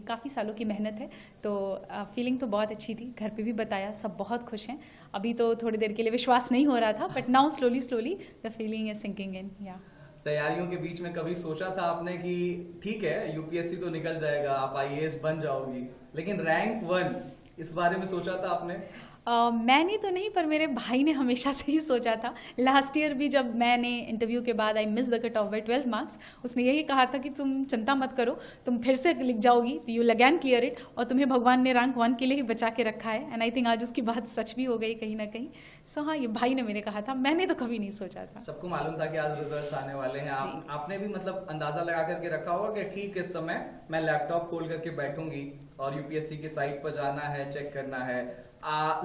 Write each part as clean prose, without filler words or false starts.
काफ़ी सालों की मेहनत है, तो फीलिंग तो बहुत अच्छी थी। घर पे भी बताया, सब बहुत खुश हैं। अभी तो थोड़ी देर के लिए विश्वास नहीं हो रहा था, but now slowly the feeling is sinking in. या तैयारियों के बीच में कभी सोचा था आपने कि ठीक है यूपीएससी तो निकल जाएगा, आप आईएएस बन जाओगी, लेकिन रैंक 1 इस बारे में सोचा था आपने? मैंने तो नहीं, पर मेरे भाई ने हमेशा से ही सोचा था। लास्ट ईयर भी जब मैंने इंटरव्यू के बाद I miss the cut off by 12 marks, उसने यही कहा था कि तुम चिंता मत करो, तुम फिर से लिख जाओगी, you will again clear it, और तुम्हें भगवान ने रैंक 1 के लिए ही बचा के रखा है। एंड आई थिंक आज उसकी बात सच भी हो गई कहीं ना कहीं। सो हाँ, ये भाई ने मेरे कहा था, मैंने तो कभी नहीं सोचा था। सबको मालूम था कि आज रिजल्ट्स आने वाले हैं, आपने भी मतलब अंदाजा लगा करके रखा होगा कि ठीक इस समय मैं लैपटॉप खोल करके बैठूंगी और यूपीएससी की साइट पर जाना है, चेक करना है।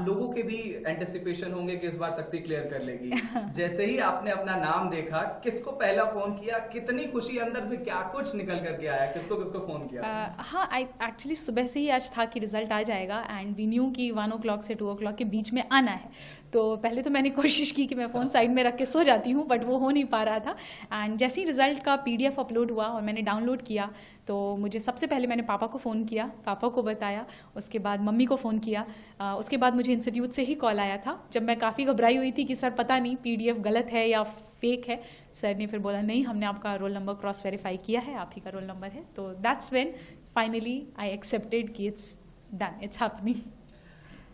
लोगों के भी एंटिसिपेशन होंगे कि इस बार शक्ति क्लियर कर लेगी। जैसे ही आपने अपना नाम देखा, किसको पहला फोन किया, कितनी खुशी अंदर से, क्या कुछ निकल करके आया, किसको किसको फोन किया? हाँ, आई एक्चुअली सुबह से ही आज था कि रिजल्ट आ जाएगा, एंड वी न्यू कि 1 o'clock से 2 o'clock के बीच में आना है। तो पहले तो मैंने कोशिश की कि मैं फ़ोन साइड में रख के सो जाती हूँ, बट वो हो नहीं पा रहा था। एंड जैसे ही रिजल्ट का PDF अपलोड हुआ और मैंने डाउनलोड किया, तो मुझे सबसे पहले मैंने पापा को फ़ोन किया, पापा को बताया, उसके बाद मम्मी को फ़ोन किया। उसके बाद मुझे इंस्टीट्यूट से ही कॉल आया था, जब मैं काफ़ी घबराई हुई थी कि सर पता नहीं PDF गलत है या फेक है। सर ने फिर बोला नहीं, हमने आपका रोल नंबर क्रॉस वेरीफाई किया है, आप ही का रोल नंबर है। तो that's when finally I accepted कि it's done, it's happening.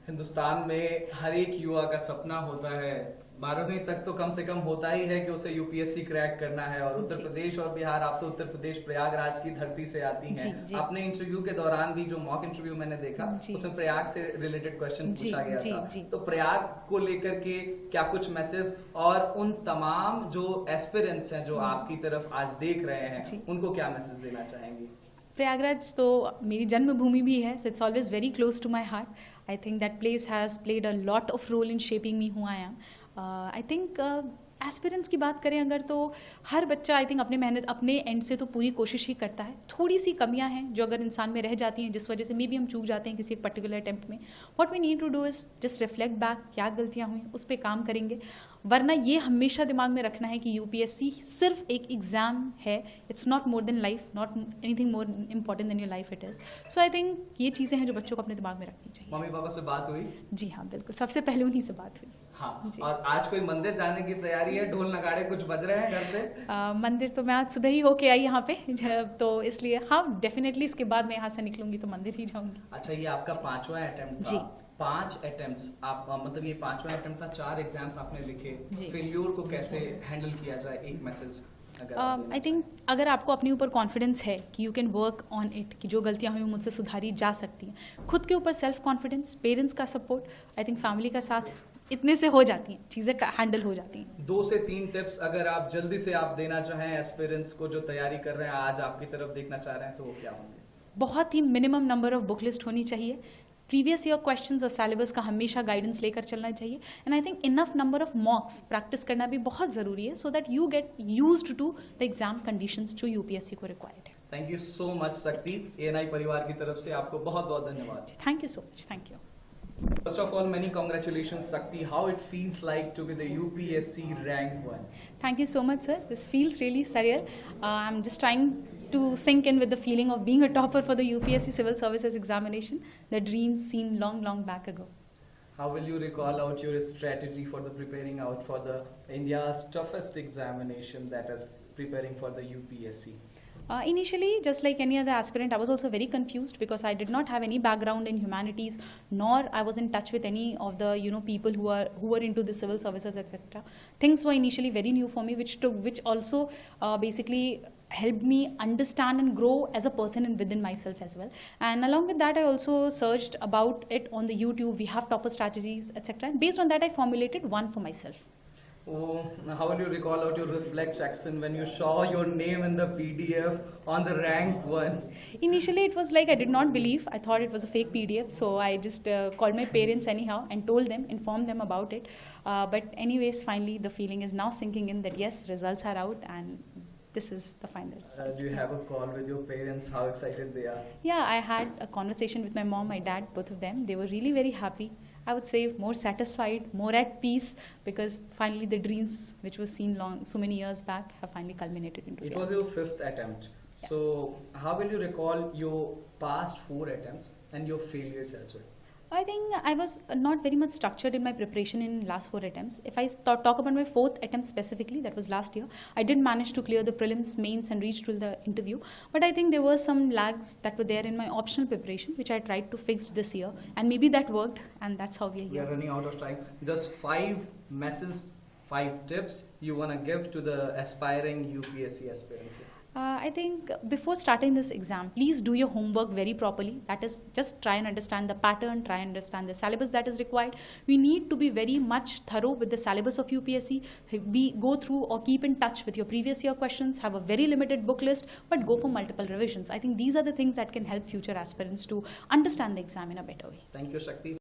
Hindustan में हर एक युवा का सपना होता है, 12वीं तक तो कम से कम होता ही है कि उसे यूपीएससी क्रैक करना है। और उत्तर प्रदेश और बिहार, आप तो उत्तर प्रदेश प्रयागराज की धरती से आती हैं। आपने इंटरव्यू के दौरान भी, जो मॉक इंटरव्यू मैंने देखा, उसमें प्रयाग से रिलेटेड क्वेश्चन पूछा गया था। तो प्रयाग को लेकर के क्या कुछ मैसेज, और उन तमाम जो एस्पिरेंट्स हैं जो आपकी तरफ आज देख रहे हैं, उनको क्या मैसेज देना चाहेंगी? प्रयागराज तो मेरी जन्मभूमि भी है, so it's always very close to my heart. I think that place has played a lot of role in shaping me who I am. I think aspirants की बात करें अगर, तो हर बच्चा आई थिंक अपने मेहनत, अपने एंड से तो पूरी कोशिश ही करता है। थोड़ी सी कमियां हैं जो अगर इंसान में रह जाती हैं, जिस वजह से मे बी हम चूक जाते हैं किसी एक पर्टिकुलर अटेम्प्ट में। What we need to do is just reflect back, क्या गलतियां हुई, उस पर काम करेंगे। वरना ये हमेशा दिमाग में रखना है कि यूपीएससी सिर्फ एक एग्जाम है, it's not more than life, not anything more important than your life it is. So I think ये चीज़ें हैं जो बच्चों को अपने दिमाग में रखनी चाहिए। मम्मी पापा से बात हुई? जी हाँ, बिल्कुल, सबसे पहले उन्हीं से बात हुई। हाँ, और आज कोई मंदिर जाने की तैयारी है? ढोल नगाड़े कुछ बज रहे हैं घर पे? मंदिर तो मैं आज सुबह ही होके आई यहाँ पे, तो इसलिए हाँ, डेफिनेटली इसके बाद मैं यहाँ से निकलूंगी तो मंदिर ही जाऊंगी। अच्छा, ये आपका 5वां अटेम्प्ट था? जी, 5 अटेम्प्ट्स आप, मतलब ये 5वां अटेम्प्ट था, 4 एग्जाम्स आपने लिखे। फेल्योर को कैसे हैंडल किया जाए, एक मैसेज? आई थिंक अगर आपको अपने ऊपर कॉन्फिडेंस है कि you can work on it, कि जो गलतियां हुई मुझसे सुधारी जा सकती हैं, खुद के ऊपर सेल्फ कॉन्फिडेंस, पेरेंट्स का सपोर्ट, आई थिंक फैमिली का साथ, इतने से हो जाती हैं चीज़ें, हैंडल हो जाती हैं। 2 से 3 टिप्स अगर आप जल्दी से आप देना चाहें एस्पिरेंट्स को जो तैयारी कर रहे हैं, आज आपकी तरफ देखना चाह रहे हैं, तो वो क्या होंगे? बहुत ही minimum number of book list होनी चाहिए। प्रीवियस ईयर क्वेश्चंस और सिलेबस का हमेशा गाइडेंस लेकर चलना चाहिए। And I think enough number of mocks practice करना भी बहुत ज़रूरी है, so that you get used to the exam conditions जो यूपीएससी को रिक्वायर्ड है। Thank you so much Shakti, ANI परिवार की तरफ से आपको बहुत बहुत धन्यवाद। Thank you so much, thank you. First of all, many congratulations, Shakti. How it feels like to be the UPSC rank 1? Thank you so much, sir. This feels really surreal. I'm just trying to sink in with the feeling of being a topper for the UPSC Civil Services examination, the dreams seen long, long back ago. How will you recall out your strategy for the preparing out for the India's toughest examination, that is preparing for the UPSC? Initially, just like any other aspirant, I was also very confused because I did not have any background in humanities, nor I was in touch with any of the people who were into the civil services, etc. Things were initially very new for me, which also basically helped me understand and grow as a person and within myself as well. And along with that, I also searched about it on the YouTube. We have topper strategies, etc. And based on that, I formulated one for myself. Oh, how will you recall out your reflection when you saw your name in the PDF on the rank 1? Initially, it was like I did not believe. I thought it was a fake PDF. So I just called my parents anyhow and told them, informed them about it. But anyways, finally, the feeling is now sinking in that yes, results are out and this is the final result. Do you have a call with your parents? How excited they are? Yeah, I had a conversation with my mom, my dad, both of them. They were really very happy. I would say more satisfied, more at peace, because finally the dreams which were seen so many years back have finally culminated into reality. It was your 5th attempt. So, how will you recall your past 4 attempts and your failures as well? I think I was not very much structured in my preparation in last 4 attempts. If I talk about my 4th attempt specifically, that was last year, I did manage to clear the prelims, mains and reach to the interview. But I think there were some lags that were there in my optional preparation, which I tried to fix this year. And maybe that worked, and that's how we are We are here. running out of time. Just 5 messages, 5 tips you want to give to the aspiring UPSC aspirants here. I think before starting this exam, please do your homework very properly. That is, just try and understand the pattern, try and understand the syllabus that is required. We need to be very much thorough with the syllabus of UPSC. Go through or keep in touch with your previous year questions, have a very limited book list, but go for multiple revisions. I think these are the things that can help future aspirants to understand the exam in a better way. Thank you, Shakti.